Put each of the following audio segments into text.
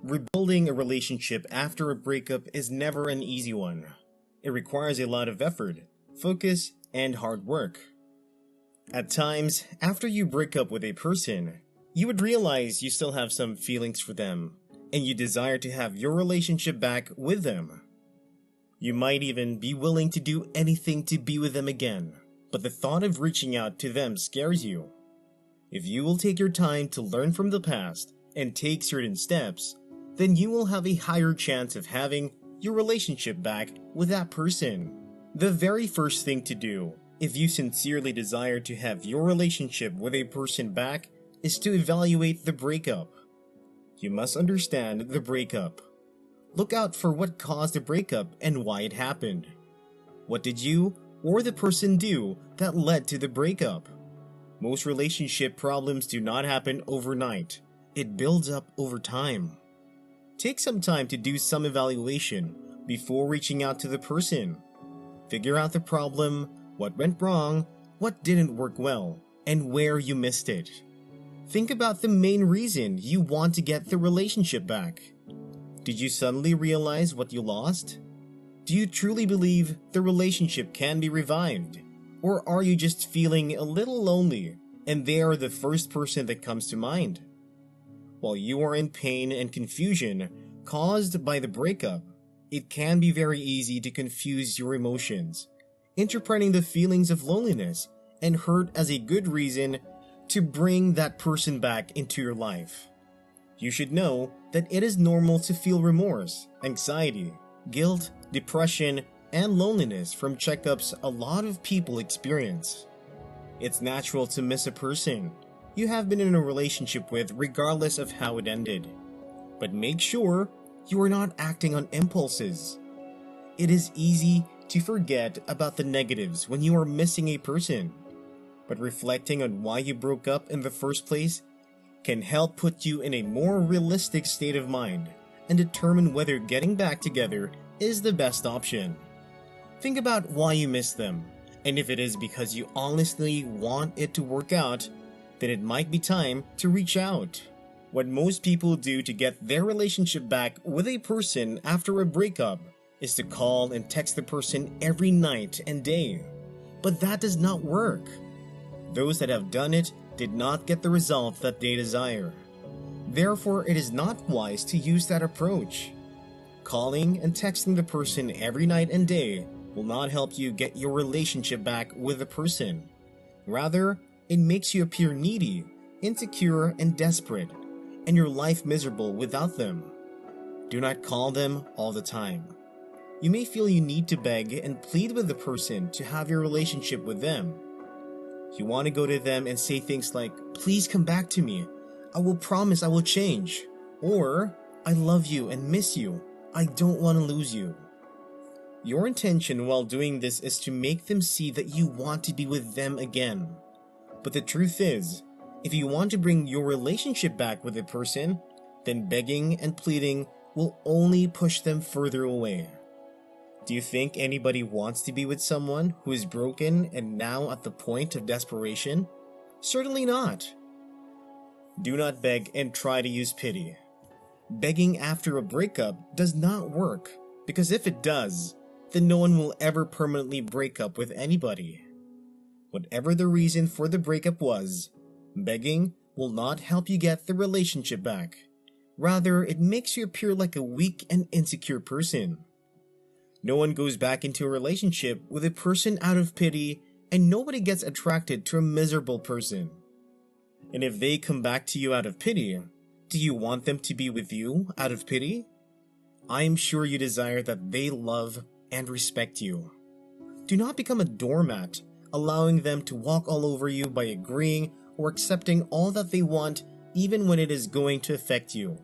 Rebuilding a relationship after a breakup is never an easy one. It requires a lot of effort, focus, and hard work. At times, after you break up with a person, you would realize you still have some feelings for them, and you desire to have your relationship back with them. You might even be willing to do anything to be with them again, but the thought of reaching out to them scares you. If you will take your time to learn from the past and take certain steps, then you will have a higher chance of having your relationship back with that person. The very first thing to do, if you sincerely desire to have your relationship with a person back, is to evaluate the breakup. You must understand the breakup. Look out for what caused the breakup and why it happened. What did you or the person do that led to the breakup? Most relationship problems do not happen overnight. It builds up over time. Take some time to do some evaluation before reaching out to the person. Figure out the problem, what went wrong, what didn't work well, and where you missed it. Think about the main reason you want to get the relationship back. Did you suddenly realize what you lost? Do you truly believe the relationship can be revived? Or are you just feeling a little lonely and they are the first person that comes to mind? While you are in pain and confusion caused by the breakup, it can be very easy to confuse your emotions, interpreting the feelings of loneliness and hurt as a good reason to bring that person back into your life. You should know that it is normal to feel remorse, anxiety, guilt, depression, and loneliness from checkups a lot of people experience. It's natural to miss a person you have been in a relationship with regardless of how it ended. But make sure you are not acting on impulses. It is easy to forget about the negatives when you are missing a person, but reflecting on why you broke up in the first place can help put you in a more realistic state of mind and determine whether getting back together is the best option. Think about why you miss them, and if it is because you honestly want it to work out, then it might be time to reach out. What most people do to get their relationship back with a person after a breakup is to call and text the person every night and day. But that does not work. Those that have done it did not get the result that they desire. Therefore, it is not wise to use that approach. Calling and texting the person every night and day will not help you get your relationship back with the person. Rather, it makes you appear needy, insecure, and desperate, and your life miserable without them. Do not call them all the time. You may feel you need to beg and plead with the person to have your relationship with them. You want to go to them and say things like, "Please come back to me. I will promise I will change." Or, "I love you and miss you. I don't want to lose you." Your intention while doing this is to make them see that you want to be with them again. But the truth is, if you want to bring your relationship back with a person, then begging and pleading will only push them further away. Do you think anybody wants to be with someone who is broken and now at the point of desperation? Certainly not. Do not beg and try to use pity. Begging after a breakup does not work, because if it does, then no one will ever permanently break up with anybody. Whatever the reason for the breakup was, begging will not help you get the relationship back. Rather, it makes you appear like a weak and insecure person. No one goes back into a relationship with a person out of pity, and nobody gets attracted to a miserable person. And if they come back to you out of pity, do you want them to be with you out of pity? I am sure you desire that they love and respect you. Do not become a doormat, allowing them to walk all over you by agreeing or accepting all that they want, even when it is going to affect you.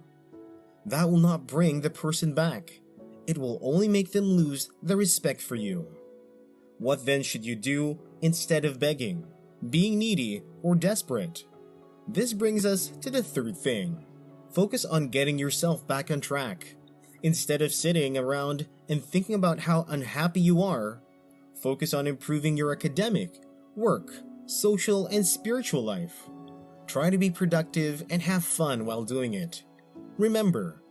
That will not bring the person back. It will only make them lose their respect for you. What then should you do instead of begging, being needy, or desperate? This brings us to the third thing. Focus on getting yourself back on track. Instead of sitting around and thinking about how unhappy you are, focus on improving your academic, work, social, and spiritual life. Try to be productive and have fun while doing it. Remember,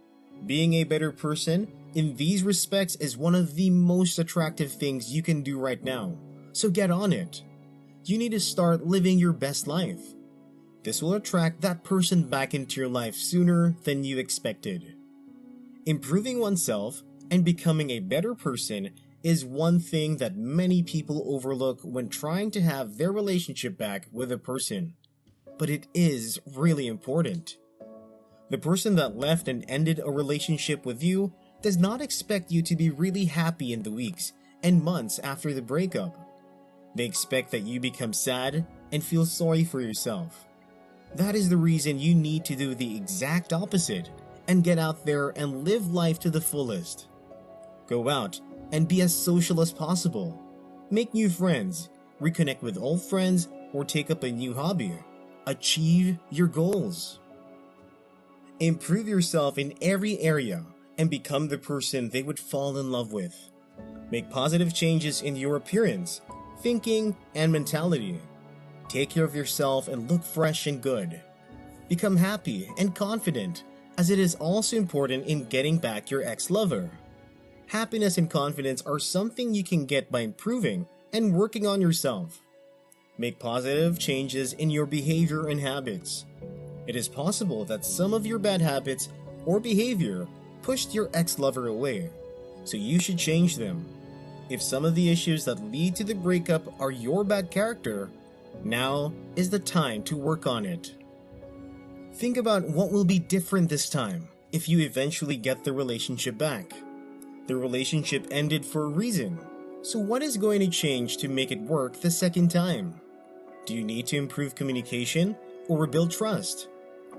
Being a better person in these respects is one of the most attractive things you can do right now, so get on it. You need to start living your best life. This will attract that person back into your life sooner than you expected. Improving oneself and becoming a better person is one thing that many people overlook when trying to have their relationship back with a person. But it is really important. The person that left and ended a relationship with you does not expect you to be really happy in the weeks and months after the breakup. They expect that you become sad and feel sorry for yourself. That is the reason you need to do the exact opposite and get out there and live life to the fullest. Go out and be as social as possible. Make new friends, reconnect with old friends, or take up a new hobby. Achieve your goals. Improve yourself in every area and become the person they would fall in love with. Make positive changes in your appearance, thinking, and mentality. Take care of yourself and look fresh and good. Become happy and confident, as it is also important in getting back your ex-lover. Happiness and confidence are something you can get by improving and working on yourself. Make positive changes in your behavior and habits. It is possible that some of your bad habits or behavior pushed your ex-lover away, so you should change them. If some of the issues that lead to the breakup are your bad character, now is the time to work on it. Think about what will be different this time if you eventually get the relationship back. The relationship ended for a reason, so what is going to change to make it work the second time? Do you need to improve communication or rebuild trust?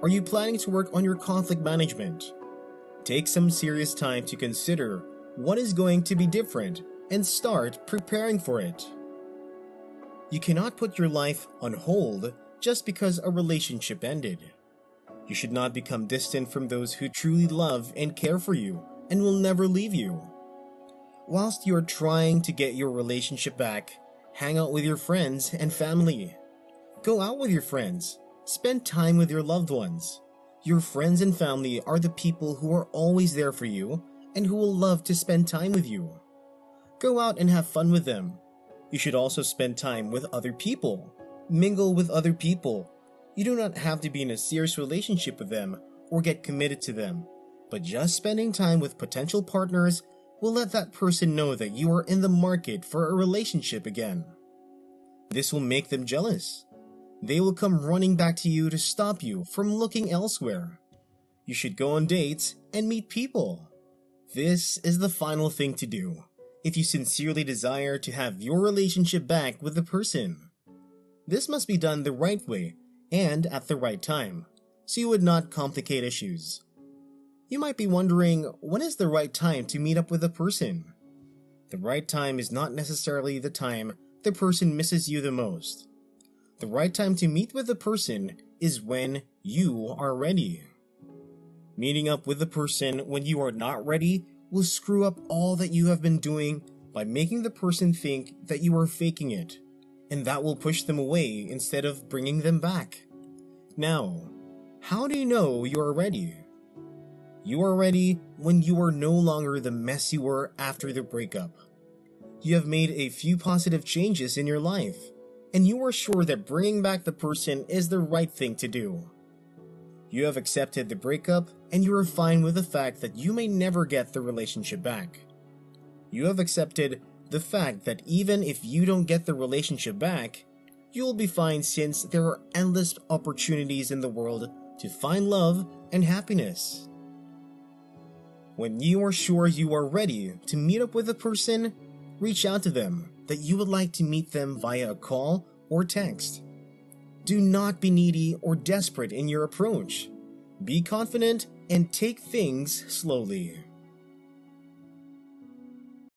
Are you planning to work on your conflict management? Take some serious time to consider what is going to be different and start preparing for it. You cannot put your life on hold just because a relationship ended. You should not become distant from those who truly love and care for you and will never leave you. Whilst you are trying to get your relationship back, hang out with your friends and family. Go out with your friends. Spend time with your loved ones. Your friends and family are the people who are always there for you and who will love to spend time with you. Go out and have fun with them. You should also spend time with other people. Mingle with other people. You do not have to be in a serious relationship with them or get committed to them, but just spending time with potential partners will let that person know that you are in the market for a relationship again. This will make them jealous. They will come running back to you to stop you from looking elsewhere. You should go on dates and meet people. This is the final thing to do if you sincerely desire to have your relationship back with the person. This must be done the right way and at the right time, so you would not complicate issues. You might be wondering, when is the right time to meet up with a person? The right time is not necessarily the time the person misses you the most. The right time to meet with a person is when you are ready. Meeting up with a person when you are not ready will screw up all that you have been doing by making the person think that you are faking it, and that will push them away instead of bringing them back. Now, how do you know you are ready? You are ready when you are no longer the mess you were after the breakup. You have made a few positive changes in your life, and you are sure that bringing back the person is the right thing to do. You have accepted the breakup, and you are fine with the fact that you may never get the relationship back. You have accepted the fact that even if you don't get the relationship back, you will be fine since there are endless opportunities in the world to find love and happiness. When you are sure you are ready to meet up with a person, reach out to them that you would like to meet them via a call or text. Do not be needy or desperate in your approach. Be confident and take things slowly.